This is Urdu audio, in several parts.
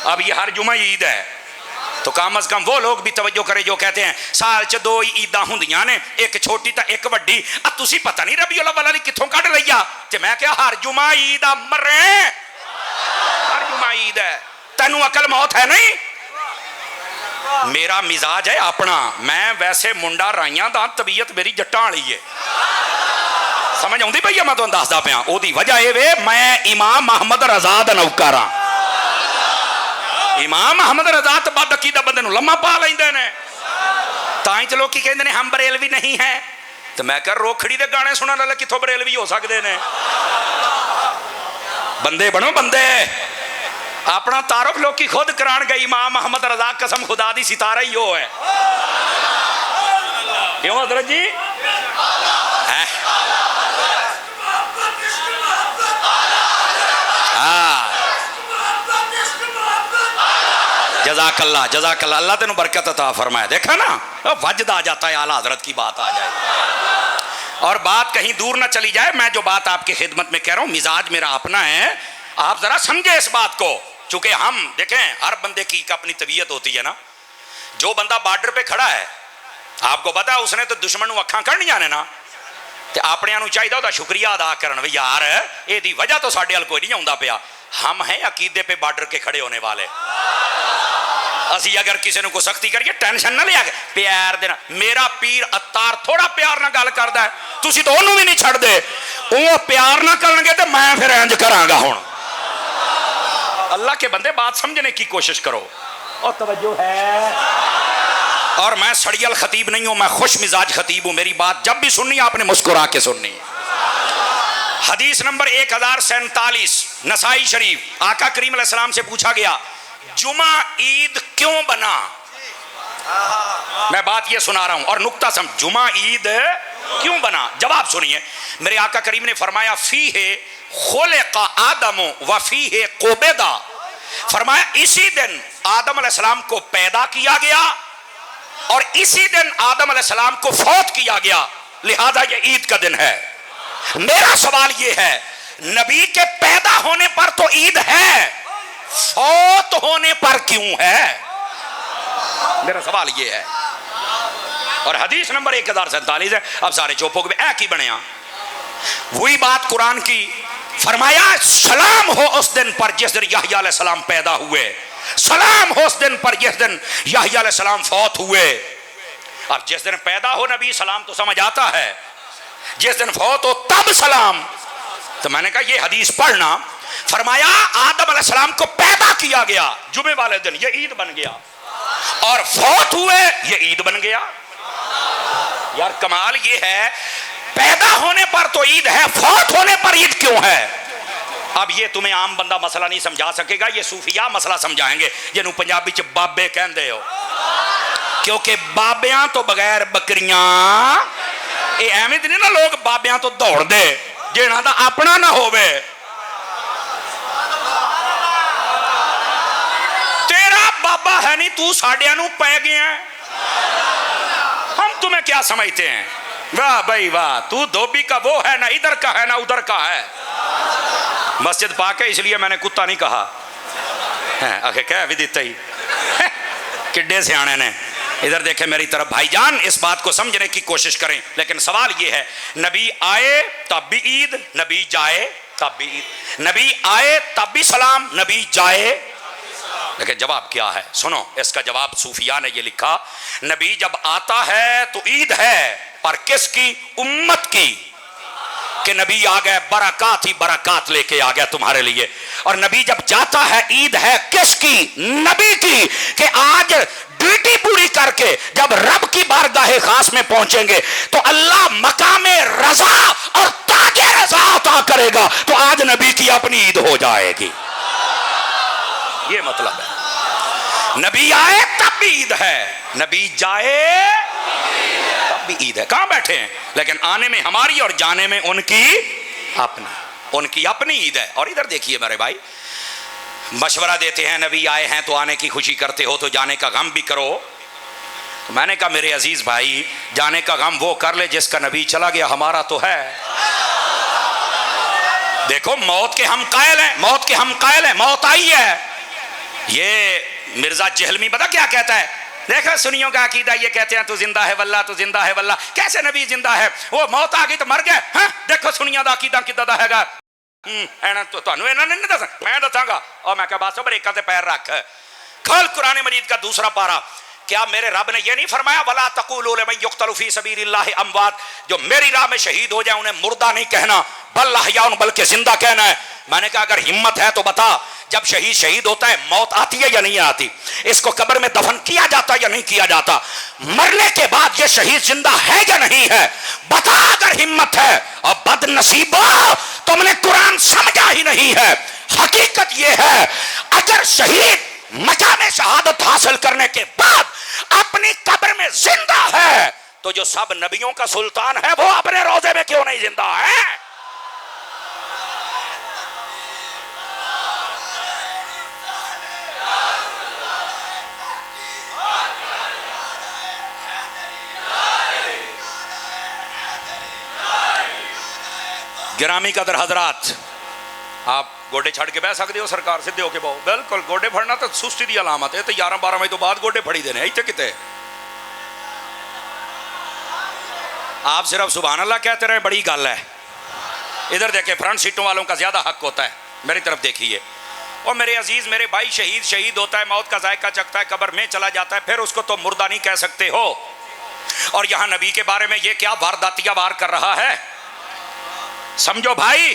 اب یہ ہر جمعہ عید ہے تو کم از کم وہ لوگ بھی توجہ کرے جو کہتے ہیں سال چ دو ہی عیداں ہوندیاں نے، ایک چھوٹی تا ایک وڈی. اب تسی پتہ نہیں ربیع الاول والی کتھوں کڈ لیا تے میں کہا ہر جمعہ عید آ مرے، ہر جمعہ عید ہے. تینوں عقل موت ہے نہیں؟ میرا مزاج ہے اپنا، میں ویسے منڈا رائیاں دا، طبیعت میری جٹاں والی ہے. سمجھ آؤندی پئی میں تانوں دسدا پیاں. او دی وجہ اے وے میں امام محمد رضا دا نوکر ہاں. امام محمد رضا تے بد عقیدہ بندے نوں لمما پا لیندے نے. تائیں تے لوگ کی کہندے نے ہم بریلوی نہیں ہیں. تے میں کہ روکھڑی دے گانے سنن والے کتھوں بریلوی ہو سکدے نے؟ بندے بنو بندے. اپنا تعارف لوگ کی خود کران گئی. امام محمد رضا قسم خدا دی ستارہ ہی ہو ہے. کیوں حضرت جی؟ جزاک اللہ جزاک اللہ، اللہ تینوں برکت عطا فرمائے. دیکھا نا وجد آ جاتا ہے، اعلیٰ حضرت کی بات آ جائے. اور بات کہیں دور نہ چلی جائے، میں جو بات آپ کی خدمت میں کہہ رہا ہوں مزاج میرا اپنا ہے، آپ ذرا سمجھے اس بات کو. چونکہ ہم دیکھیں ہر بندے کی اپنی طبیعت ہوتی ہے نا. جو بندہ بارڈر پہ کھڑا ہے آپ کو پتا ہے اس نے تو دشمن نوں اکھاں کھڑنیاں نے نا، تے اپنیاں نوں چاہیے وہ شکریہ ادا کرن وی یار اے دی وجہ تو ساڈے ال کوئی نہیں آوندا پیا. ہم ہیں عقیدے پہ بارڈر کے کھڑے ہونے والے. اسی اگر کسی نے کو سختی کریے ٹینشن نہ لیا پیار دینا. میرا پیر عطار تھوڑا پیار نہ گل کردا ہے، تسی تو انہوں بھی نہیں چھڑ دے. وہ پیار نہ کرن گے تے میں پھر انج کراں گا. ہن اللہ کے بندے بات سمجھنے کی کوشش کرو. اور توجہ ہے. اور میں سڑیل خطیب نہیں ہوں، میں خوش مزاج خطیب ہوں. میری بات جب بھی سننی آپ نے مسکرا کے سننی. حدیث نمبر 1047 نسائی شریف. آقا کریم علیہ السلام سے پوچھا گیا جمعہ عید کیوں بنا؟ میں بات یہ سنا رہا ہوں اور نکتہ سمجھ. جمعہ عید کیوں بنا؟ جواب سنیے. میرے آقا کریم نے فرمایا فیہ خلق آدم و فیہ قبض. فرمایا اسی دن آدم علیہ السلام کو پیدا کیا گیا اور اسی دن آدم علیہ السلام کو فوت کیا گیا، لہذا یہ عید کا دن ہے. میرا سوال یہ ہے نبی کے پیدا ہونے پر تو عید ہے، فوت ہونے پر کیوں ہے؟ میرا سوال یہ ہے. اور حدیث نمبر 1047 ہے. اب سارے چوپوں کے ایک ہی بنے. وہی بات قرآن کی. فرمایا سلام ہو اس دن پر جس دن یحییٰ علیہ السلام پیدا ہوئے، سلام ہو اس دن پر جس دن یحییٰ علیہ السلام فوت ہوئے. اب جس دن پیدا ہو نبی سلام تو سمجھ آتا ہے، جس دن فوت ہو تب سلام. تو میں نے کہا یہ حدیث پڑھنا. فرمایا آدم علیہ السلام کو پیدا کیا گیا جمعے والے دن، یہ عید بن گیا، اور فوت ہوئے یہ عید بن گیا. یار کمال یہ ہے پیدا ہونے پر تو عید ہے، فوت ہونے پر عید کیوں ہے؟ اب یہ تمہیں عام بندہ مسئلہ نہیں سمجھا سکے گا، یہ صوفیاء مسئلہ سمجھائیں گے جنہوں پنجابی چ بابے کہندے ہو. کیونکہ بابیاں تو بغیر بکریاں اے ایویں نہیں نا لوگ بابیاں تو دوڑ دے جنہاں دا اپنا نہ ہووے. تیرا بابا ہے نہیں، تو ساڈیاں نوں پے گیا ہے. ہم تمہیں کیا سمجھتے ہیں؟ واہ بھائی واہ، تو دھوبی کا وہ ہے، نہ ادھر کا ہے نہ ادھر کا ہے. مسجد پاک ہے اس لیے میں نے کتا نہیں کہا. آخر کہہ بھی دیتا ہی کڈے سیانے نے. ادھر دیکھیں میری طرف بھائی جان، اس بات کو سمجھنے کی کوشش کریں. لیکن سوال یہ ہے نبی آئے تب بھی عید، نبی جائے تب بھی عید. نبی آئے تب بھی سلام، نبی جائے. لیکن جواب کیا ہے سنو. اس کا جواب صوفیاء نے یہ لکھا نبی جب آتا ہے تو عید ہے، پر کس کی؟ امت کی. کہ نبی آ گئے برکات ہی برکات لے کے آ گیا تمہارے لیے. اور نبی جب جاتا ہے عید ہے کس کی؟ نبی کی. کہ آج ڈیوٹی پوری کر کے جب رب کی بارگاہ خاص میں پہنچیں گے تو اللہ مقام رضا اور تاج رضا عطا کرے گا، تو آج نبی کی اپنی عید ہو جائے گی. یہ مطلب ہے نبی آئے تب بھی عید ہے، نبی جائے تب بھی عید ہے. کہاں بیٹھے ہیں؟ لیکن آنے میں ہماری اور جانے میں ان کی اپنی عید ہے. اور ادھر دیکھیے میرے بھائی، مشورہ دیتے ہیں نبی آئے ہیں تو آنے کی خوشی کرتے ہو تو جانے کا غم بھی کرو. تو میں نے کہا میرے عزیز بھائی جانے کا غم وہ کر لے جس کا نبی چلا گیا، ہمارا تو ہے. دیکھو موت کے ہم قائل ہیں، موت کے ہم قائل ہیں. موت آئی ہے یہ مرزا جہلمی پتہ کیا کہتا ہے؟ دیکھو سنیوں کا عقیدہ یہ کہتے ہیں تو زندہ ہے واللہ، تو زندہ ہے واللہ. کیسے نبی زندہ ہے؟ وہ موت آ گئی تو مر گئے. ہاں دیکھو سنیوں دا عقیدہ کدھر دا ہے گا. تو تانوں انہاں نے نہیں دسا، میں دساں گا. اور میں کہا بس بریکاں تے پیر رکھ. کھول قرآن مجید کا دوسرا پارہ. کیا میرے رب نے یہ نہیں فرمایا وَلَا تَقُولُوا لِمَن يُقْتَلُ فِي سَبِيلِ اللَّهِ أَمْوَاتٌ، جو میری راہ میں شہید ہو جائیں انہیں مردہ نہیں کہنا، بل احیاء، بلکہ زندہ کہنا ہے. میں نے کہا اگر ہمت ہے تو بتا، جب شہید ہوتا ہے موت آتی ہے یا نہیں آتی؟ اس کو قبر میں دفن کیا جاتا یا نہیں کیا جاتا؟ مرنے کے بعد یہ شہید زندہ ہے یا نہیں ہے؟ بتا اگر ہمت ہے. اور بد نصیبو، تم نے قرآن سمجھا ہی نہیں ہے. حقیقت یہ ہے اگر شہید مقام شہادت حاصل کرنے کے بعد اپنی قبر میں زندہ ہے تو جو سب نبیوں کا سلطان ہے وہ اپنے روضے میں کیوں نہیں زندہ ہے؟ گرامی قدر حضرات، آپ گوڈے چھڑ کے بہ سکتے ہو سرکار سدھے ہو کے بہو؟ بالکل. گوڈے پھڑنا تو سستی دی علامت ہے. تو 11-12 مہینے تو بعد گوڈے پھڑی دینے ایتھے کتے. آپ صرف سبحان اللہ کہتے رہے، بڑی گل ہے. ادھر دیکھیں فرنٹ سیٹوں والوں کا زیادہ حق ہوتا ہے. میری طرف دیکھیے. اور میرے عزیز میرے بھائی، شہید ہوتا ہے، موت کا ذائقہ چکھتا ہے، قبر میں چلا جاتا ہے، پھر اس کو تو مردہ نہیں کہہ سکتے ہو. اور یہاں نبی کے بارے میں یہ کیا وارداتیہ وار کر رہا ہے؟ سمجھو بھائی،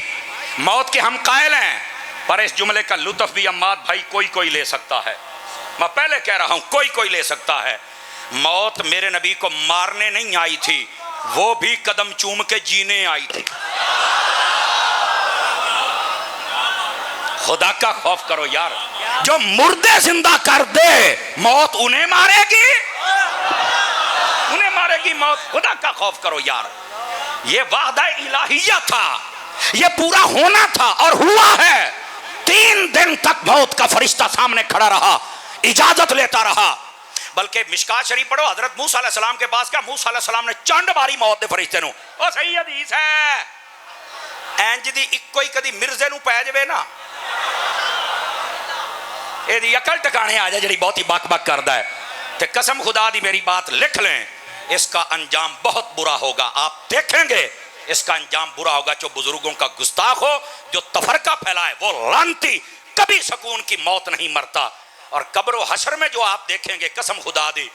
موت کے ہم قائل ہیں، پر اس جملے کا لطف بھی اماد بھائی کوئی لے سکتا ہے. میں پہلے کہہ رہا ہوں کوئی لے سکتا ہے. موت میرے نبی کو مارنے نہیں آئی تھی، وہ بھی قدم چوم کے جینے آئی تھی. خدا کا خوف کرو یار. جو مردے زندہ کر دے موت انہیں مارے گی، انہیں مارے گی موت. خدا کا خوف کرو یار. یہ وعدہ الہیہ تھا، یہ پورا ہونا تھا اور ہوا ہے. 3 دن تک موت کا فرشتہ سامنے کھڑا رہا، اجازت لیتا رہا. بلکہ مشکات شریف پڑھو، حضرت موسیٰ علیہ السلام کے پاس گیا، موسیٰ علیہ السلام نے چانڈ ماری موت دے فرشتے نو. او صحیح حدیث ہے. اینج دی اکو ہی کدی مرزے نو پہ جوے نا، اے دی عقل ٹکانے آ جائے جڑی بہت ہی بک کردا ہے. تے قسم خدا دی میری بات لکھ لیں، اس کا انجام بہت برا ہوگا. آپ دیکھیں گے اس کا انجام برا ہوگا. جو بزرگوں کا گستاخ ہو، جو تفرقہ پھیلائے، وہ لعنتی کبھی سکون کی موت نہیں مرتا. اور قبر و حشر میں جو آپ دیکھیں گے قسم خدا دی،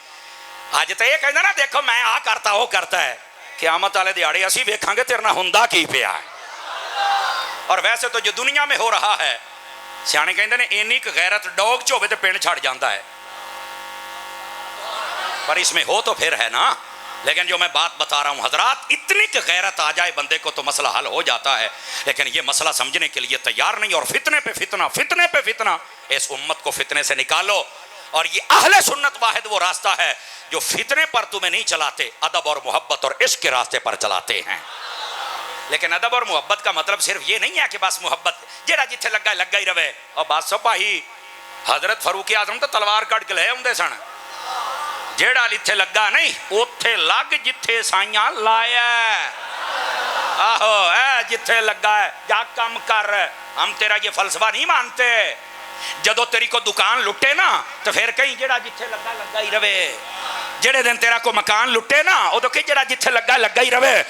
آج تو یہ کہنا نا دیکھو میں آ کرتا وہ کرتا ہے، قیامت والے دیہاڑے اسی ویکھاں گے تیرنا ہوندا کی پیا ہے. اور ویسے تو جو دنیا میں ہو رہا ہے، سیانے کہندے نے اینی کہ غیرت ڈوگ چوبے تے پنڈ چھڑ جاندا ہے، پر اس میں ہو تو پھر ہے نا. لیکن جو میں بات بتا رہا ہوں حضرات، اتنی کہ غیرت آ جائے بندے کو تو مسئلہ حل ہو جاتا ہے. لیکن یہ مسئلہ سمجھنے کے لیے تیار نہیں، اور فتنے پہ فتنہ. اس امت کو فتنے سے نکالو. اور یہ اہل سنت واحد وہ راستہ ہے جو فتنے پر تمہیں نہیں چلاتے، ادب اور محبت اور عشق کے راستے پر چلاتے ہیں. لیکن ادب اور محبت کا مطلب صرف یہ نہیں ہے کہ بس محبت جیڑا جتھے لگا ہی رہے. اور بات سو بھائی، حضرت فاروق اعظم تو تلوار کٹ کے لے آندے سن. جیڑا لتھے لگا نہیں اوتھے لگ جتھے سائیاں لایا. آہو اے جتھے لگا ہے جا کم کر. ہم تیرا یہ فلسفہ نہیں مانتے. جدو تیری کو دکان لٹے نا تو پھر کہیں جیڑا جتھے لگا ہی رہے. جیڑے دن تیرا کو مکان لٹے نا ادو کہ جیڑا جتھے لگا ہی رہے.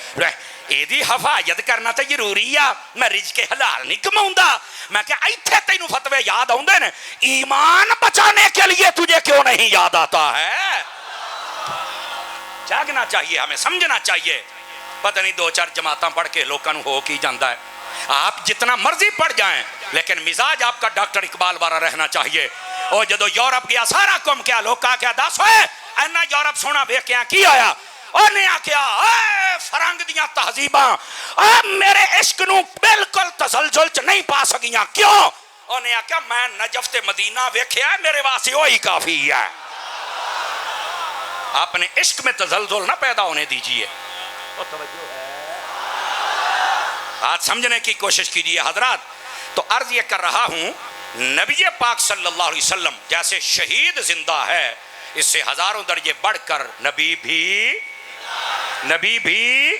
ایدی حفاظت کرنا تو ضروری ہے. میں رزق حلال نہیں کماؤندا. میں کہ ایتھے تینوں فتوے یاد آوندے نے، ایمان بچانے کے لیے تجھے کیوں نہیں یاد آتا ہے؟ جاگنا چاہیے، ہمیں سمجھنا چاہیے. پتہ نہیں 2-4 جماعتاں پڑھ کے لوکاں نوں ہو کی جاندا ہے. آپ جتنا مرضی پڑھ جائیں لیکن مزاج آپ کا ڈاکٹر اقبال والا رہنا چاہیے. اور جدو یورپ گیا سارا کم کیا لوکا کیا دس ہوئے اینا یورپ سونا ویکھیا کی آیا. اور نے آکھیا اے فرنگ دیاں تہذیباں میرے عشق نو بالکل تسلسل چ نہیں پا سکیاں. کیوں؟ اور نے آکھیا میں نجف تے مدینہ ویکھیا میرے واسطے وہی کافی ہے. اپنے عشق میں تزلزل نہ پیدا ہونے دیجئے. آج سمجھنے کی کوشش کیجئے حضرات. تو عرض یہ کر رہا ہوں، نبی پاک صلی اللہ علیہ وسلم جیسے شہید زندہ ہے، اس سے ہزاروں درجے بڑھ کر نبی بھی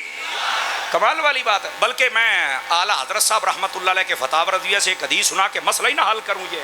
کمال والی بات ہے. بلکہ میں اعلیٰ حضرت صاحب رحمت اللہ علیہ کے فتاوی رضویہ سے ایک حدیث سنا کے مسئلہ ہی نہ حل کروں. یہ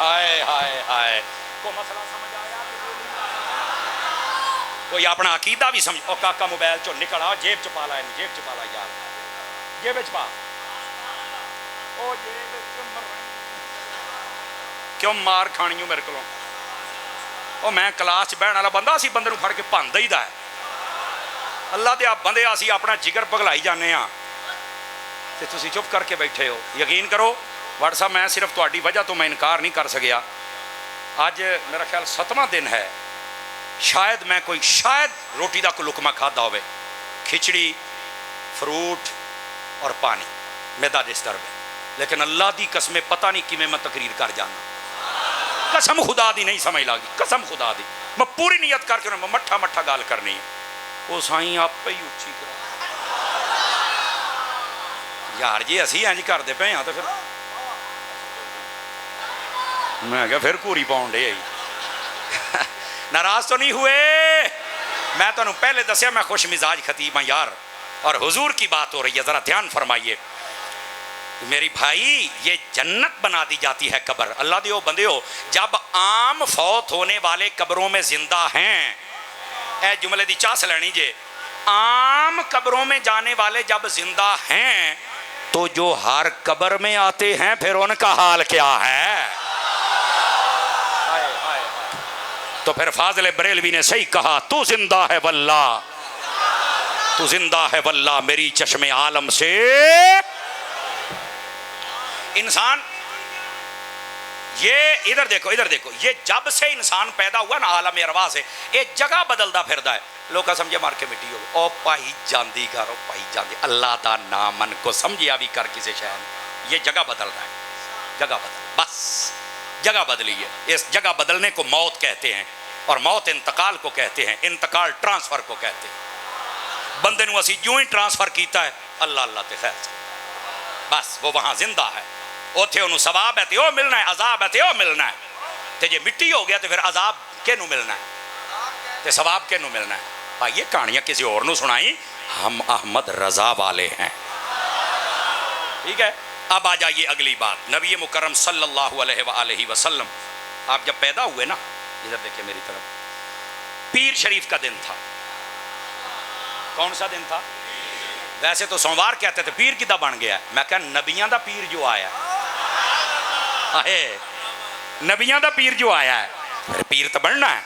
ہائے ہائے ہائے، کو مسئلہ سمجھ آیا؟ کوئی اپنا عقیدہ بھی سمجھ. او کاکا موبائل چو نکل آ، جیب چ پا لا، جیب چ پا لا یار، جیب چ پا. او جیب چ کیوں مار کھانی میرے کو؟ او میں کلاس چ بہن والا بندہ، اسی بندے نو پھڑ کے بھن دئی دا ہے. اللہ دے آپ بندے اسی اپنا جگر پگلائی جانے ہاں تے تسی چپ کر کے بیٹھے ہو. یقین کرو واٹ صاحب، میں صرف تہاڈی وجہ تو میں انکار نہیں کر سکیا. اج میرا خیال 7واں دن ہے، شاید میں کوئی شاید روٹی دا کوئی لقمہ کھادا ہوئے، کھچڑی، فروٹ اور پانی، میدا ڈسٹرب ہے. لیکن اللہ دی قسم پتہ نہیں کیویں میں تقریر کر جانا. قسم خدا دی نہیں سمجھ لگی، قسم خدا دی میں پوری نیت کر کے مٹھا مٹھا گال کرنی ہے. وہ سائیں آپ ہی اچھی کرا یار جی، اسی انج کرتے پے ہاں تو پھر میں کہا پھر کوری پاؤن ڈے. ناراض تو نہیں ہوئے؟ میں تو پہلے دسیا میں خوش مزاج خطیب ہوں یار، اور حضور کی بات ہو رہی ہے، ذرا دھیان فرمائیے میری بھائی. یہ جنت بنا دی جاتی ہے قبر. اللہ دیو بندے ہو، جب عام فوت ہونے والے قبروں میں زندہ ہیں، اے جملے دی چاس لینی جے، عام قبروں میں جانے والے جب زندہ ہیں تو جو ہر قبر میں آتے ہیں پھر ان کا حال کیا ہے؟ تو پھر فاضل بریلوی نے صحیح کہا، تو زندہ ہے واللہ، تو زندہ ہے واللہ میری چشم عالم سے. انسان یہ ادھر دیکھو، ادھر دیکھو، یہ جب سے انسان پیدا ہوا نا عالم ارواح سے، ایک جگہ بدلتا پھردا ہے. لوگ سمجھے مار کے مٹی ہو گئے، او پائی جاندی گھر، او پائی جاندی اللہ دا نام من کو سمجھیا بھی کر کسی شہر. یہ جگہ بدل رہا ہے، جگہ بدل، بس جگہ بدلی ہے. اس جگہ بدلنے کو موت کہتے ہیں، اور موت انتقال کو کہتے ہیں، انتقال ٹرانسفر کو کہتے ہیں. بندے نو اسی جو ہی ٹرانسفر کیتا ہے اللہ اللہ تے خیر سے، بس وہ وہاں زندہ ہے. اوتھے انہوں ثواب ہے تے او ملنا ہے، عذاب ہے تے او ملنا ہے. تے جے مٹی ہو گیا تو پھر عذاب کے نو ملنا ہے تے ثواب کے نو ملنا ہے. بھائی یہ کہانیاں کسی اور نو سنائی، ہم احمد رضا والے ہیں. ٹھیک ہے، اب آ جائیے اگلی بات. نبی مکرم صلی اللہ علیہ وآلہ وسلم آپ جب پیدا ہوئے نا، ادھر دیکھیں میری طرف، پیر شریف کا دن تھا. کون سا دن تھا؟ ویسے تو سوموار کہتے تھے، پیر کدھا بن گیا؟ میں کہا نبیاں دا پیر جو آیا ہے، نبیاں دا پیر جو آیا ہے پھر پیر تو بننا ہے.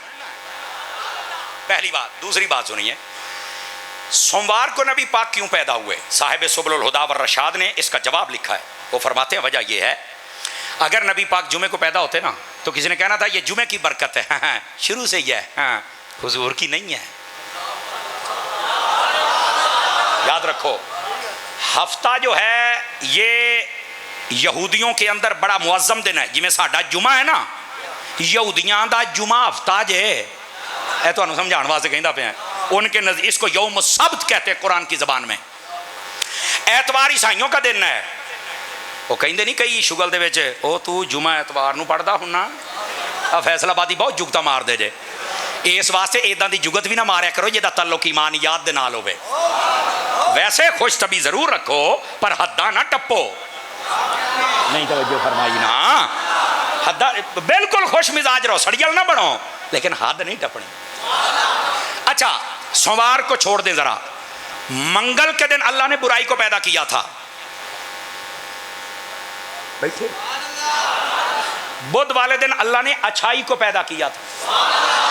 پہلی بات. دوسری بات سنیے، سوموار کو نبی پاک کیوں پیدا ہوئے؟ صاحب سبل الہدا والرشاد نے اس کا جواب لکھا ہے. وہ فرماتے ہیں وجہ یہ ہے، اگر نبی پاک جمعے کو پیدا ہوتے نا تو کسی نے کہنا تھا یہ جمعے کی برکت ہے. شروع سے یہ ہے، حضور کی نہیں ہے. یاد رکھو، ہفتہ جو ہے یہ یہودیوں کے اندر بڑا معظم دن ہے. جی میں ساڈا جمعہ ہے نا، یہودیاں دا جمعہ ہفتہ جے، اے تو انہوں سمجھان واسطے کہندہ پہ ہیں. ان کے نزدیک اس کو یوم السبت کہتے ہیں قرآن کی زبان میں. ایتوار عیسائیوں کا دن ہے. وہ کہیں دے نہیں کئی شگل دے ویچے او تو جمعہ ایتوار نو پڑھ دا ہونا. فیصل آبادی بہت جگتا مار دے جے. اس واسطے ایدان دی جگت بھی نہ ماریا کرو جے دا تعلق ایمانیات دے نال ہوئے. ویسے خوش طبی ضرور رکھو پر حداں نہ ٹپو. نہیں توجہ فرمائی نا، حداں بالکل خوش مزاج رہو، سڑیل نہ بنو، لیکن حد نہیں ٹپنی. اچھا سوموار کو چھوڑ دیں ذرا. منگل کے دن اللہ نے برائی کو پیدا کیا تھا. بیٹھے. بدھ والے دن اللہ نے اچھائی کو پیدا کیا تھا.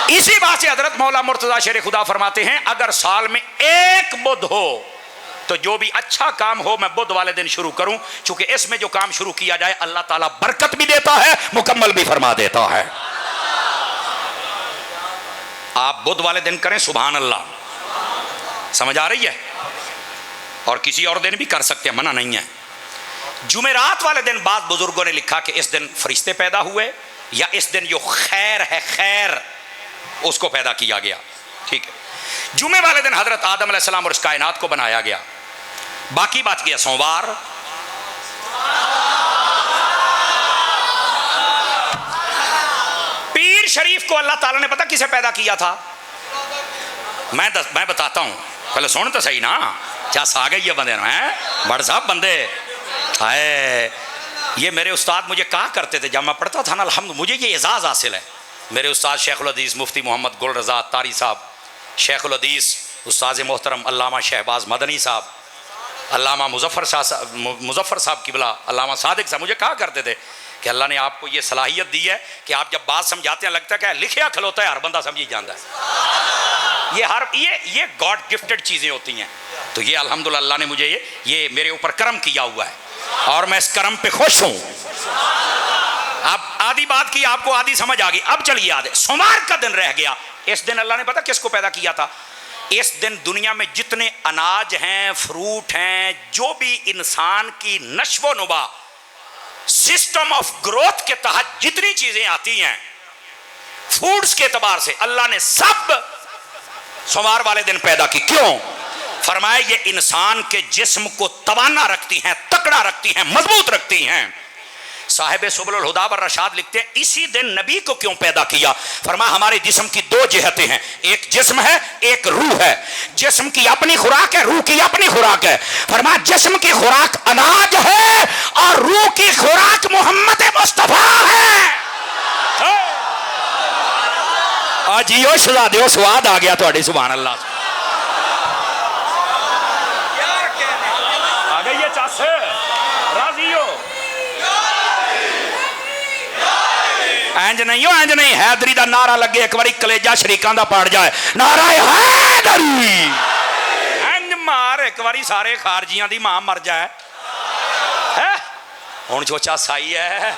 اسی بات سے حضرت مولا مرتضی شیر خدا فرماتے ہیں اگر سال میں ایک بدھ ہو تو جو بھی اچھا کام ہو میں بدھ والے دن شروع کروں، چونکہ اس میں جو کام شروع کیا جائے اللہ تعالیٰ برکت بھی دیتا ہے، مکمل بھی فرما دیتا ہے. آپ بدھ والے دن کریں سبحان اللہ. سمجھ آ رہی ہے؟ اور کسی اور دن بھی کر سکتے ہیں، منع نہیں ہے. جمعرات والے دن بعض بزرگوں نے لکھا کہ اس دن فرشتے پیدا ہوئے، یا اس دن جو خیر ہے خیر اس کو پیدا کیا گیا. ٹھیک ہے، جمعے والے دن حضرت آدم علیہ السلام اور اس کائنات کو بنایا گیا. باقی بات کیا سوموار. پیر شریف کو اللہ تعالیٰ نے پتہ کسے پیدا کیا تھا؟ میں بتاتا ہوں، پہلے سن تو صحیح نا. کیا سا گئی ہے بندے نا، بڑ صاحب بندے. یہ میرے استاد مجھے کہا کرتے تھے جب میں پڑھتا تھا نا، الحمد مجھے یہ اعزاز حاصل ہے. میرے استاد شیخ الحدیث مفتی محمد گل رضا تاری صاحب، شیخ الحدیث استاذ محترم علامہ شہباز مدنی صاحب، علامہ مظفر صاحب قبلہ، علامہ صادق صاحب مجھے کہا کرتے تھے کہ اللہ نے آپ کو یہ صلاحیت دی ہے کہ آپ جب بات سمجھاتے ہیں لگتا ہے کہ لکھیا کھلوتا ہے ہر بندہ سمجھی جانتا ہے. یہ گاڈ گفٹڈ چیزیں ہوتی ہیں. تو یہ الحمدللہ اللہ نے مجھے یہ میرے اوپر کرم کیا ہوا ہے اور میں اس کرم پہ خوش ہوں. اب آدھی بات کی آپ کو آدھی سمجھ آ گئی. اب چلیے آدھے سوموار کا دن رہ گیا. اس دن اللہ نے پتا کس کو پیدا کیا تھا؟ اس دن دنیا میں جتنے اناج ہیں، فروٹ ہیں، جو بھی انسان کی نشو و نما سسٹم آف گروتھ کے تحت جتنی چیزیں آتی ہیں فوڈز کے اعتبار سے، اللہ نے سب سوموار والے دن پیدا کی. کیوں؟ فرمایا یہ انسان کے جسم کو توانا رکھتی ہیں، تکڑا رکھتی ہیں، مضبوط رکھتی ہیں. صاحب سبل الہدی والرشاد لکھتے ہیں اسی دن نبی کو کیوں پیدا کیا؟ فرمایا ہمارے جسم کی دو جہتیں ہیں، ایک جسم ہے ایک روح ہے. جسم کی اپنی خوراک ہے، روح کی اپنی خوراک ہے. فرمایا جسم کی خوراک اناج ہے اور روح کی خوراک محمد مصطفیٰ ہے. آج یہ شہزادیو سواد آ گیا تھوڑی، سبحان اللہ. آ گئی یہ چاس راضی ہو؟ اینج نہیں ہو، اینج نہیں. حیدری دا نعرہ لگے ایک باری کلیجہ شریکان دا پاڑ جائے، نعرہ حیدری. اینج مار ایک باری سارے خارجیاں دی ماں مر جائے. ہون چوچا سائی ہے.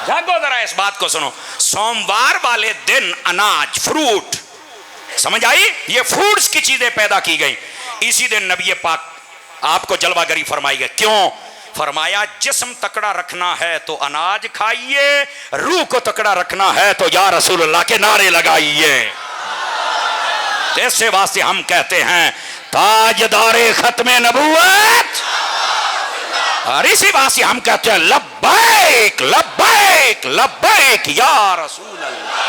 جاگو ذرا اس بات کو سنو. سوموار والے دن اناج، فروٹ، سمجھ آئی؟ یہ فوڈز کی چیزیں پیدا کی گئی. اسی دن نبی پاک آپ کو جلوہ گری فرمائی گئی. کیوں؟ فرمایا جسم تکڑا رکھنا ہے تو اناج کھائیے، روح کو تکڑا رکھنا ہے تو یا رسول اللہ کے نعرے لگائیے. ایسے واسطے ہم کہتے ہیں تاجدار ختم نبوت، اور اسی واسطے ہم کہتے ہیں لبیک لبیک لبیک یا رسول اللہ.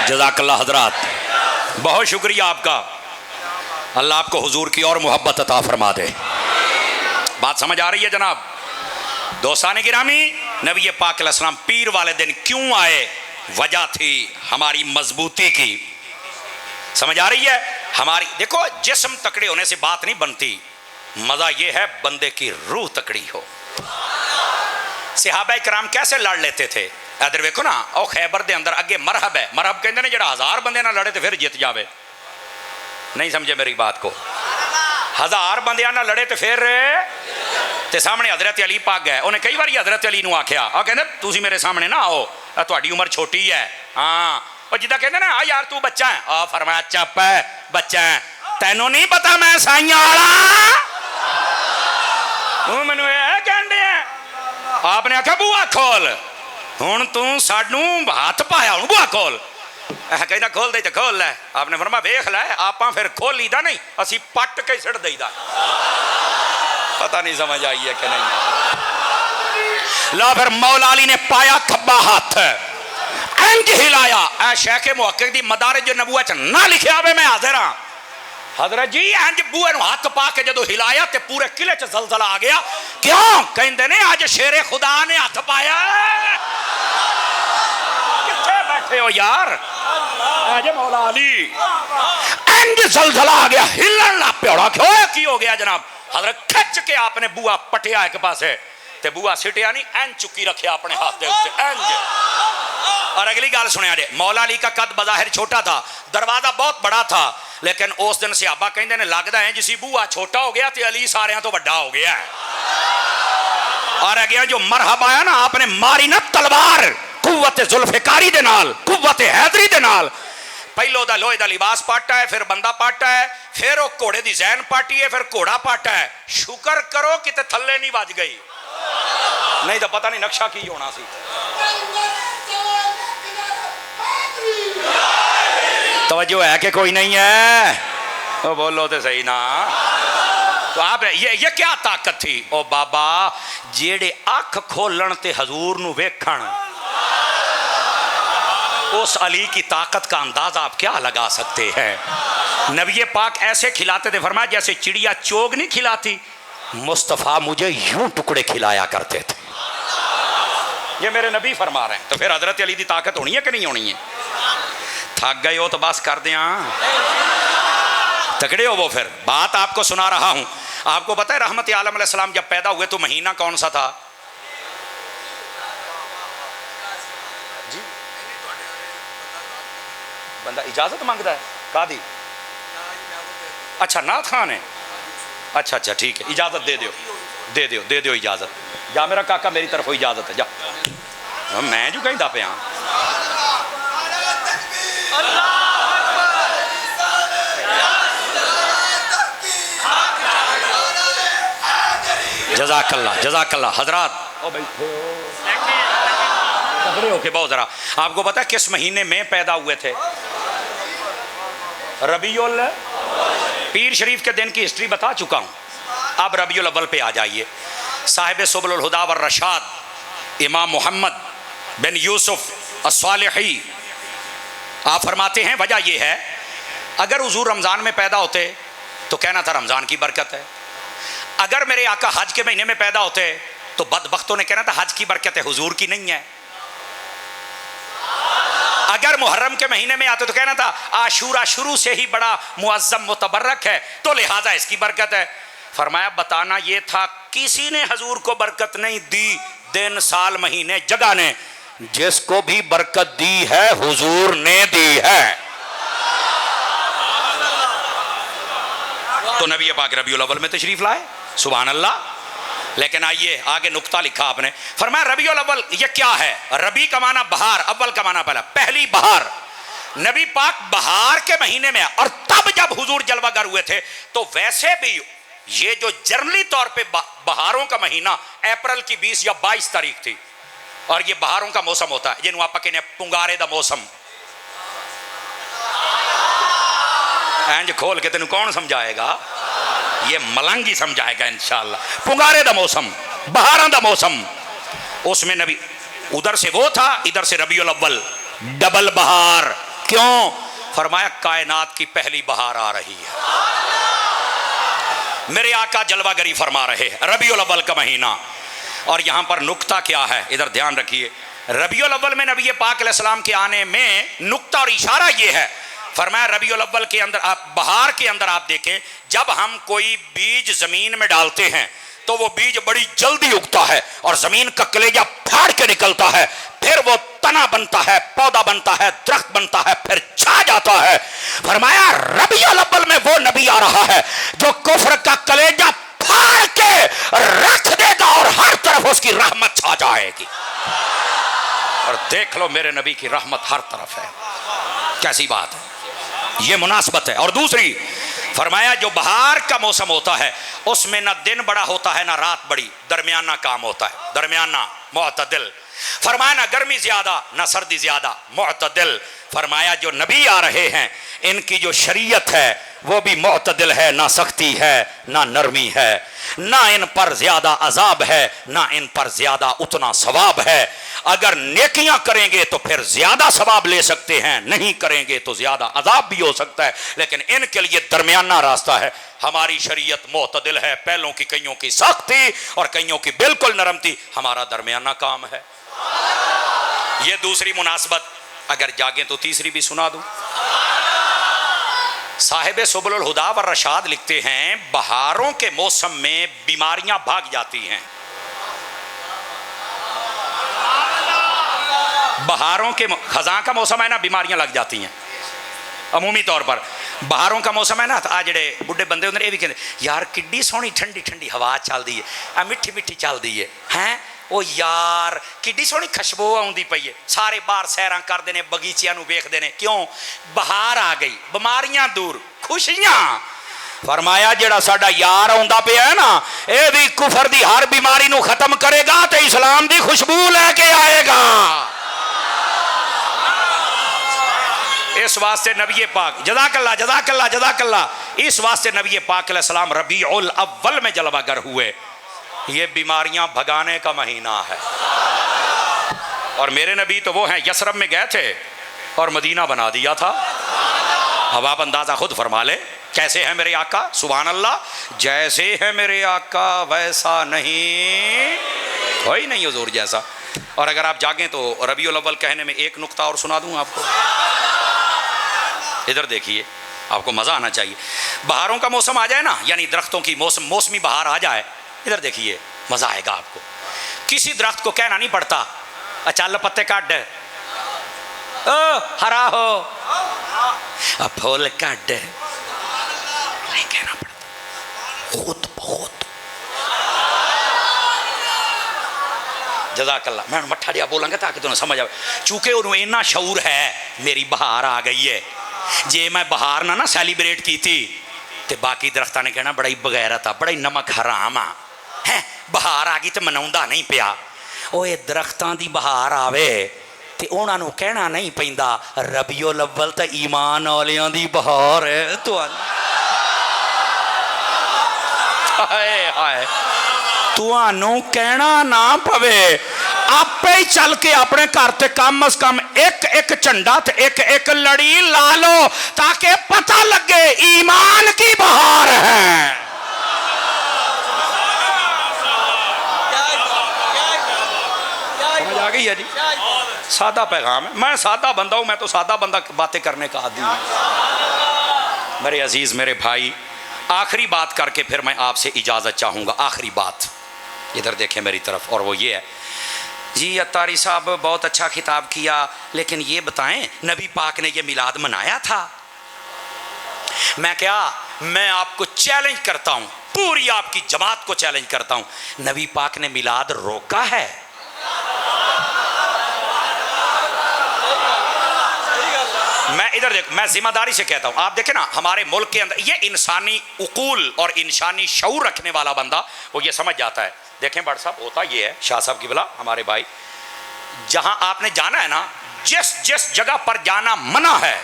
جزاک اللہ حضرات، بہت شکریہ آپ کا. اللہ آپ کو حضور کی اور محبت عطا فرما دے. بات سمجھ آ رہی ہے جناب؟ دوستان گرامی، نبی پاک علیہ السلام پیر والے دن کیوں آئے؟ وجہ تھی ہماری مضبوطی کی. سمجھ آ رہی ہے؟ ہماری دیکھو جسم تکڑے ہونے سے بات نہیں بنتی، مزہ یہ ہے بندے کی روح تکڑی ہو. صحابہ کرام کیسے لڑ لیتے تھے؟ ادھر ویکھو نا، او خیبر دے اندر اگے مرحب ہے. مرحب کہندے نے جڑا 1000 بندے نہ لڑے تے پھر جیت جاوے. نہیں سمجھے میری بات کو؟ 1000 بندیاں نہ لڑے تے پھر تے سامنے حضرت علی پاک گئے. انہیں کئی باری حضرت علی نو آکھیا، آ کہندے تسی میرے سامنے نہ آؤ، تہاڈی عمر چھوٹی ہے. ہاں اور جدا کہندے نا آ یار تو بچہ ہے، آ فرمایا چپ ہے، بچہ ہے. تینوں نہیں پتا میں سائیاں والا؟ تو مینوں اے کہندے ہیں. آپ نے آکھیا بوا کھول. ہن تو سانوں ہاتھ پایا، ہن بوا کھول. کہنا کھول دے تے کھول لے. آپ نے فرمایا ویکھ لے آپاں پھر کھولی دا نہیں، اسی پٹ کے سٹ دئی دا. پتہ نہیں سمجھ آئی ہے کہ نہیں؟ لا پھر مولا علی نے پایا کھبا ہاتھ، انج ہلایا. اے شیخ محقق دی مدارج نبوت نہ لکھیا ہوئے میں حاضر ہاں. حضرت جی انج بوئے نو ہاتھ پا کے جدو ہلایا تے پورے قلعے چ زلزلہ آ گیا. کیوں؟ کہندے نے آج شیر خدا نے ہاتھ پایا. کتھے بیٹھے ہو یار؟ آج مولا علی انج زلزلہ آ گیا، ہلن لا پیوڑا. کیوں کی ہو گیا جناب؟ حضرت کھچ کے آپ نے بوا پٹیا ایک پاسے تے بوا سٹیا نہیں، این چکی رکھیا اپنے ہاتھ دے اوپر انج. اور اگلی گال سنیا جے، مولا علی کا قد بظاہر چھوٹا تھا، دروازہ بہت بڑا تھا، لیکن اس دن صحابہ کہندے نے لگدا ہے جسی بوا چھوٹا ہو گیا تے علی سارے تو بڑا ہو گیا ہے. اور اگیا جو مرحبا آیا نا، آپ نے ماری نہ تلوار قوت ذوالفقاری دے نال، قوت حیدری دے نال. پہلو دا لوہے دا لباس پاٹا ہے، پھر بندہ پاٹا ہے، پھر وہ گھوڑے دی زین پاٹی ہے، پھر گھوڑا پاٹا ہے. شکر کرو کہ تے تھلے نہیں وج گئی، نہیں تو پتہ نہیں نقشہ کی ہونا سی. توجہ ہے کہ کوئی نہیں ہے؟ وہ بولو تے صحیح نا. تو آپ یہ کیا طاقت تھی؟ او بابا جیڑے اکھ کھولن تے حضور نو ویکھن، اس علی کی طاقت کا اندازہ آپ کیا لگا سکتے ہیں؟ نبی پاک ایسے کھلاتے تھے، فرمایا جیسے چڑیا چوگ نہیں کھلاتی، مصطفیٰ مجھے یوں ٹکڑے کھلایا کرتے تھے. یہ میرے نبی فرما رہے ہیں. تو پھر حضرت علی کی طاقت ہونی ہے کہ نہیں ہونی ہے؟ تھک گئے ہو تو بس کر دیں. تکڑے ہو وہ. پھر بات آپ کو سنا رہا ہوں. آپ کو پتہ ہے رحمت عالم علیہ السلام جب پیدا ہوئے تو مہینہ کون سا تھا؟ جی بندہ اجازت مانگتا ہے قاضی. اچھا نعت خان ہے. اچھا اچھا ٹھیک ہے، اجازت دے دیو، دے دیو، دے دیو اجازت. جا میرا کاکا میری طرف اجازت ہے. جا میں جو کہیں دا پہ ہاں. جزاک اللہ جزاک اللہ. حضرات تگڑے ہو کے بہت ذرا. آپ کو پتا ہے کس مہینے میں پیدا ہوئے تھے؟ ربیع پیر شریف کے دن کی ہسٹری بتا چکا ہوں. اب ربیع الاول پہ آ جائیے. صاحب سبل الہدا والرشاد امام محمد بن یوسف الصالحی آپ فرماتے ہیں وجہ یہ ہے اگر حضور رمضان میں پیدا ہوتے تو کہنا تھا رمضان کی برکت ہے. اگر میرے آقا حج کے مہینے میں پیدا ہوتے تو بدبختوں نے کہنا تھا حج کی برکت ہے حضور کی نہیں ہے. اگر محرم کے مہینے میں آتے تو کہنا تھا عاشورہ شروع سے ہی بڑا معظم متبرک ہے تو لہٰذا اس کی برکت ہے. فرمایا بتانا یہ تھا کسی نے حضور کو برکت نہیں دی، دن سال مہینے جگہ نے. جس کو بھی برکت دی ہے حضور نے دی ہے. تو نبی پاک ربیع الاول میں تشریف لائے. سبحان اللہ. لیکن آئیے آگے نقطہ لکھا آپ نے. فرمایا ربیع الاول یہ کیا ہے؟ ربی کا معنی بہار، اول کا معنی پہلا، پہلی بہار. نبی پاک بہار کے مہینے میں، اور تب جب حضور جلوہ گر ہوئے تھے تو ویسے بھی یہ جو جرنلی طور پہ بہاروں کا مہینہ اپریل کی 20 یا 22 تاریخ تھی، اور یہ بہاروں کا موسم ہوتا ہے جنہوں آپ کہنے پنگارے دا موسم. اینج کھول کے تینوں کون سمجھائے گا؟ یہ ملنگ ہی سمجھائے گا انشاءاللہ. پنگارے دا موسم، بہاراں دا موسم. اس میں نبی ادھر سے وہ تھا، ادھر سے ربیع الاول، ڈبل بہار. کیوں؟ فرمایا کائنات کی پہلی بہار آ رہی ہے. میرے آقا جلوہ گری فرما رہے ربیع الاول کا مہینہ. اور یہاں پر نکتہ کیا ہے ادھر دھیان رکھیے. ربیع الاول میں نبی پاک علیہ السلام کے آنے میں نکتہ اور اشارہ یہ ہے. فرمایا ربیع الاول کے اندر آپ بہار کے اندر آپ دیکھیں جب ہم کوئی بیج زمین میں ڈالتے ہیں تو وہ بیج بڑی جلدی اگتا ہے اور زمین کا کلیجہ پھاڑ کے نکلتا ہے، پھر وہ تنا بنتا ہے، پودا بنتا ہے، درخت بنتا ہے، پھر چھا جاتا ہے. فرمایا ربیع الاول میں وہ نبی آ رہا ہے جو کفر کا کلیجہ پھاڑ کے رکھ دے گا اور ہر طرف اس کی رحمت چھا جائے گی. اور دیکھ لو میرے نبی کی رحمت ہر طرف ہے. کیسی بات ہے، یہ مناسبت ہے. اور دوسری فرمایا جو بہار کا موسم ہوتا ہے اس میں نہ دن بڑا ہوتا ہے نہ رات بڑی، درمیانہ کام ہوتا ہے، درمیانہ معتدل. فرمایا نہ گرمی زیادہ نہ سردی زیادہ، معتدل. فرمایا جو نبی آ رہے ہیں ان کی جو شریعت ہے وہ بھی معتدل ہے، نہ سختی ہے نہ نرمی ہے، نہ ان پر زیادہ عذاب ہے نہ ان پر زیادہ اتنا ثواب ہے. اگر نیکیاں کریں گے تو پھر زیادہ ثواب لے سکتے ہیں، نہیں کریں گے تو زیادہ عذاب بھی ہو سکتا ہے، لیکن ان کے لیے درمیانہ راستہ ہے. ہماری شریعت معتدل ہے، پہلوں کی کئیوں کی سخت تھی اور کئیوں کی بالکل نرم تھی، ہمارا درمیانہ کام ہے. یہ دوسری مناسبت. اگر جاگیں تو تیسری بھی سنا دوں. صاحب سبل الہدا والرشاد لکھتے ہیں بہاروں کے موسم میں بیماریاں بھاگ جاتی ہیں. بہاروں کے خزاں کا موسم ہے نا، بیماریاں لگ جاتی ہیں عمومی طور پر. بہاروں کا موسم ہے نا، آ جڑے بڈھے بندے ہوندے نے یہ بھی کہتے یار کڈی سونی ٹھنڈی ٹھنڈی ہوا چلدی ہے، میٹھی میٹھی چلدی ہے ہیں او یار کڈی سونی خوشبو آوندی پئی ہے. سارے باہر سیراں کردے نے، بغیچیاں نو ویکھدے نے. کیوں؟ بہار آ گئی، بیماریاں دور، خوشیاں. فرمایا جڑا ساڈا یار آوندا پیا ہے نا اے بھی کفر دی ہر بیماری نو ختم کرے گا تے اسلام دی خوشبو لے کے آئے گا. اس واسطے نبی پاک جزاک اللہ جزاک اللہ جزاک اللہ، اس واسطے نبی پاک علیہ السلام ربیع الاول میں جلوہ گر ہوئے. یہ بیماریاں بھگانے کا مہینہ ہے. اور میرے نبی تو وہ ہیں یثرب میں گئے تھے اور مدینہ بنا دیا تھا. اب آپ اندازہ خود فرما لیں کیسے ہے میرے آقا. سبحان اللہ. جیسے ہے میرے آقا ویسا نہیں کوئی نہیں حضور جیسا. اور اگر آپ جاگیں تو ربیع الاول کہنے میں ایک نقطہ اور سنا دوں آپ کو. ادھر دیکھیے, آپ کو مزہ آنا چاہیے. بہاروں کا موسم آ جائے نا, یعنی درختوں کی موسمی بہار آ جائے, ادھر دیکھیے مزہ آئے گا آپ کو. کسی درخت کو کہنا نہیں پڑتا چل پتے کاٹ ہرا ہو پھول کاٹ, نہیں کہنا پڑتا, خود بخود. جزاک اللہ. میں مٹھا دیا بولوں گا تاکہ تمہیں سمجھ آئے. چونکہ انہوں اتنا شعور ہے میری بہار آ گئی ہے, جے میں بہار نہ سیلیبریٹ کی تھی تے باقی درختاں نے کہنا بڑا ہی بغیرت آ, بڑا ہی نمک حرام آ ہے, بہار آ گئی تے مناوندا نہیں پیا. اوے درختاں دی بہار آوے تے انہاں نوں کہنا نہیں پیندا ربیع الاول تے ایمان والیاں دی بہار ہے. ہائے ہائے, تانوں کہنا نہ پوے, آپ ہی چل کے اپنے گھر تے کم از کم ایک ایک جھنڈا تے ایک ایک لڑی لا لو تاکہ پتہ لگے ایمان کی بہار ہے. سمجھ آ گئی ہے جی. سادہ پیغام ہے. میں سادہ بندہ ہوں, میں تو سادہ بندہ باتیں کرنے کا عادی ہوں. میرے عزیز میرے بھائی, آخری بات کر کے پھر میں آپ سے اجازت چاہوں گا. آخری بات ادھر دیکھیں میری طرف, اور وہ یہ ہے جی اتاری صاحب بہت اچھا خطاب کیا, لیکن یہ بتائیں نبی پاک نے یہ میلاد منایا تھا؟ میں آپ کو چیلنج کرتا ہوں, پوری آپ کی جماعت کو چیلنج کرتا ہوں, نبی پاک نے میلاد روکا ہے؟ میں ادھر دیکھ, میں ذمہ داری سے کہتا ہوں, آپ دیکھیں نا ہمارے ملک کے اندر یہ انسانی عقول اور انسانی شعور رکھنے والا بندہ وہ یہ سمجھ جاتا ہے. دیکھیں بڑھ صاحب, ہوتا یہ ہے, شاہ صاحب کی بلا ہمارے بھائی, جہاں آپ نے جانا ہے نا, جس جگہ پر جانا منع ہے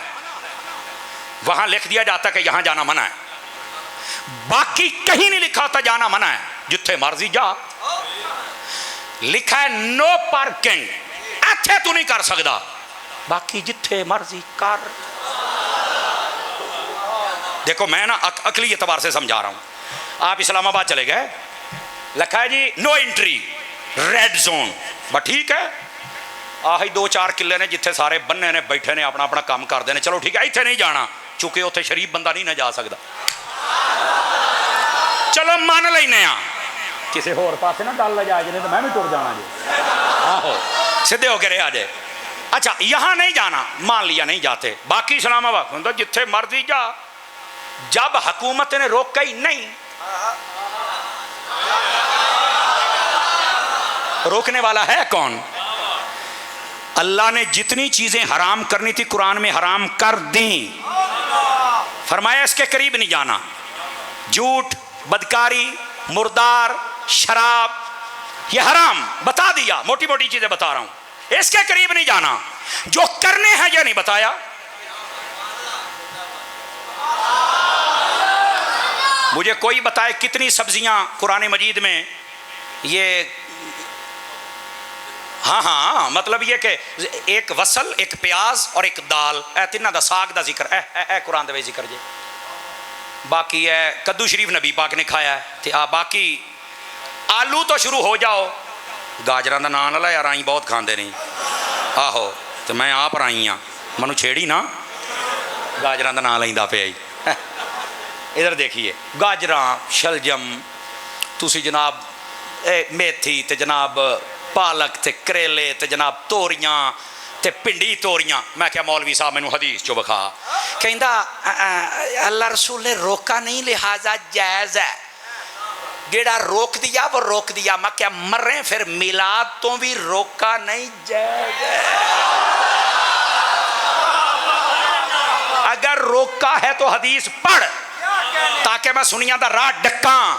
وہاں لکھ دیا جاتا ہے کہ یہاں جانا منع ہے. باقی کہیں نہیں لکھا ہوتا جانا منع ہے, جتھے مرضی جا. لکھا ہے نو پارکنگ, ایتھے تو نہیں کر سکتا, باقی جتھے مرضی کر. دیکھو میں نا عقلی اعتبار سے سمجھا رہا ہوں. آپ اسلام آباد چلے گئے, لکھا ہے جی نو انٹری ریڈ زون, بس ٹھیک ہے, آہی 2-4 کلے نے جتھے سارے بننے نے بیٹھے نے اپنا اپنا کام کر دینے, چلو ٹھیک ہے اتنے نہیں جانا چونکہ اتنے شریف بندہ نہیں نہ جا سکتا, چلو مان لینے ہاں, کسی ہور پاسے نہ ڈال لے جائے جی, تو میں بھی ٹر جانا جی, آہو سدھے ہو کے رہے آ جائے. اچھا یہاں نہیں جانا, مان لیا نہیں جاتے, باقی اسلام آباد جتھے مرضی جا. جب حکومت نے روکا ہی نہیں, روکنے والا ہے کون؟ اللہ نے جتنی چیزیں حرام کرنی تھی قرآن میں حرام کر دیں. فرمایا اس کے قریب نہیں جانا, جھوٹ, بدکاری, مردار, شراب, یہ حرام بتا دیا, موٹی موٹی چیزیں بتا رہا ہوں, اس کے قریب نہیں جانا. جو کرنے ہیں یہ نہیں بتایا. مجھے کوئی بتائے کتنی سبزیاں قرآن مجید میں یہ, ہاں مطلب یہ کہ ایک وصل, ایک پیاز اور ایک دال, اے تیناں دا ساگ دا ذکر اے قرآن دے ذکر جے. باقی ہے کدو شریف نبی پاک نے کھایا ہے, تے باقی آلو تو شروع ہو جاؤ, گاجراں دا نام نہ لے یار, آئیں بہت کھاندے نہیں. آہو تو میں آپ رائی ہاں, منو چھیڑی نا, گاجراں دا نام لیندا پیا. ادھر دیکھیے گاجراں, شلجم, تسی جناب میتھی تے جناب پالک تے کریلے تے جناب توریاں تے پنڈی توریاں. میں کیا مولوی صاحب مینوں حدیث چو بکھا, کہندا اللہ رسول نے روکا نہیں لہذا جائز ہے. گیڑا روک دیا وہ روک دیا. میں کیا مرے پھر میلاد تو بھی روکا نہیں جائز ہے. اگر روکا ہے تو حدیث پڑھ تاکہ میں سنیا دا راہ ڈکاں.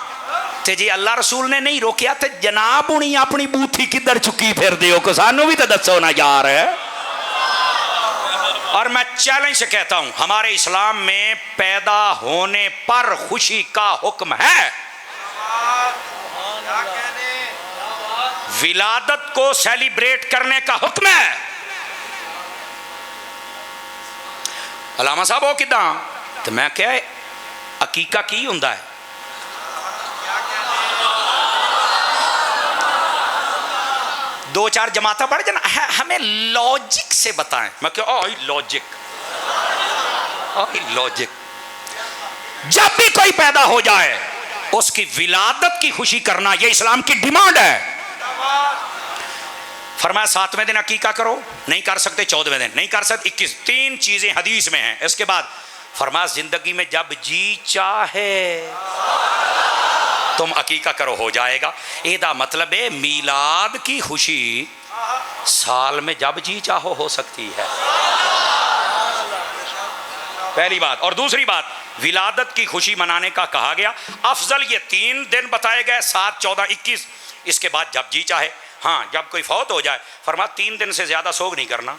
تے جی اللہ رسول نے نہیں روکیا تے جناب انہیں اپنی بوتھی کدھر چکی پھر دیو کو, سانو بھی تو دسو نا یار. اور میں چیلنج سے کہتا ہوں ہمارے اسلام میں پیدا ہونے پر خوشی کا حکم ہے, ولادت کو سیلیبریٹ کرنے کا حکم ہے. علامہ صاحب وہ کداں؟ تو میں کہا عقیقہ کی ہوندا ہے؟ دو چار جماعتیں پڑھ جانا ہمیں لاجک سے بتائیں. میں کہا لاجک لاجک. جب بھی کوئی پیدا ہو جائے اس کی ولادت کی خوشی کرنا یہ اسلام کی ڈیمانڈ ہے. فرمایا 7ویں دن عقیقہ کرو, نہیں کر سکتے 14ویں دن, نہیں کر سکتے 21. 3 چیزیں حدیث میں ہیں. اس کے بعد فرمایا زندگی میں جب جی چاہے تم عقیقہ کرو, ہو جائے گا. ایدہ مطلب ہے میلاد کی خوشی سال میں جب جی چاہو ہو سکتی ہے, پہلی بات. اور دوسری بات, ولادت کی خوشی منانے کا کہا گیا. افضل یہ 3 دن بتائے گئے, 7, 14, 21. اس کے بعد جب جی چاہے. ہاں جب کوئی فوت ہو جائے فرمایا 3 دن سے زیادہ سوگ نہیں کرنا.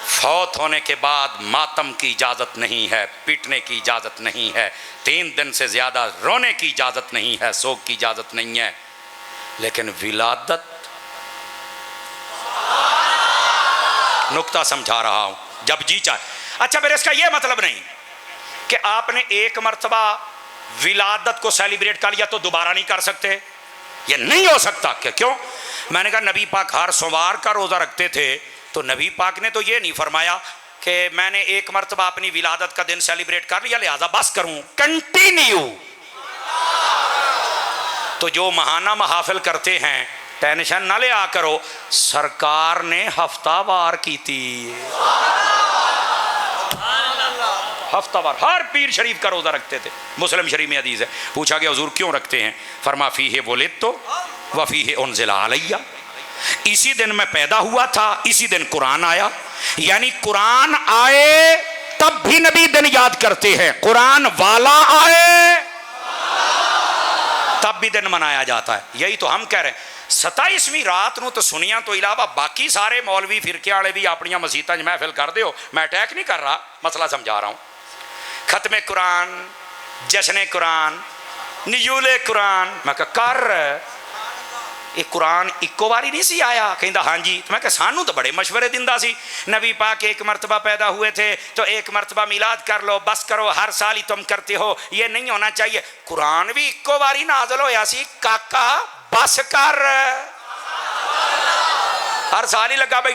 فوت ہونے کے بعد ماتم کی اجازت نہیں ہے, پیٹنے کی اجازت نہیں ہے, 3 دن سے زیادہ رونے کی اجازت نہیں ہے, سوگ کی اجازت نہیں ہے. لیکن ولادت, نقطہ سمجھا رہا ہوں, جب جی چاہے. اچھا پھر اس کا یہ مطلب نہیں کہ آپ نے ایک مرتبہ ولادت کو سیلیبریٹ کر لیا تو دوبارہ نہیں کر سکتے. یہ نہیں ہو سکتا. کیوں؟ میں نے کہا نبی پاک ہر سوموار کا روزہ رکھتے تھے, تو نبی پاک نے تو یہ نہیں فرمایا کہ میں نے ایک مرتبہ اپنی ولادت کا دن سیلیبریٹ کر لیا لہذا بس کروں, کنٹینیو. تو جو ماہانہ محافل کرتے ہیں ٹینشن نہ لیا کرو, سرکار نے ہفتہ وار کی تھی, ہفتہ وار ہر پیر شریف کا روزہ رکھتے تھے. مسلم شریف میں حدیث ہے, پوچھا گیا حضور کیوں رکھتے ہیں؟ فرما فیہ ولدت وفیہ انزل علیہ, اسی دن میں پیدا ہوا تھا, اسی دن قرآن آیا. یعنی قرآن آئے تب بھی نبی دن یاد کرتے ہیں, قرآن والا آئے تب بھی دن منایا جاتا ہے. یہی تو ہم کہہ رہے ہیں. 27ویں رات نو تو سنیاں تو علاوہ باقی سارے مولوی فرقے والے بھی اپنی مسیتاں محفل کر دیو. میں اٹیک نہیں کر رہا, مسئلہ سمجھا رہا ہوں. ختم قرآن, جشن قرآن, نزول قرآن, میں کہا کر یہ قرآن ایکو باری نہیں سی آیا؟ کہندا ہاں جی. میں کہا سانو تو بڑے مشورے دیندا سی, نبی پاک ایک مرتبہ پیدا ہوئے تھے تو ایک مرتبہ میلاد کر لو, بس کرو, ہر سال ہی تم کرتے ہو, یہ نہیں ہونا چاہیے. قرآن بھی ایکو باری نازل ہویا سی کاکا, بس کر, ہر سال ہی لگا بھائی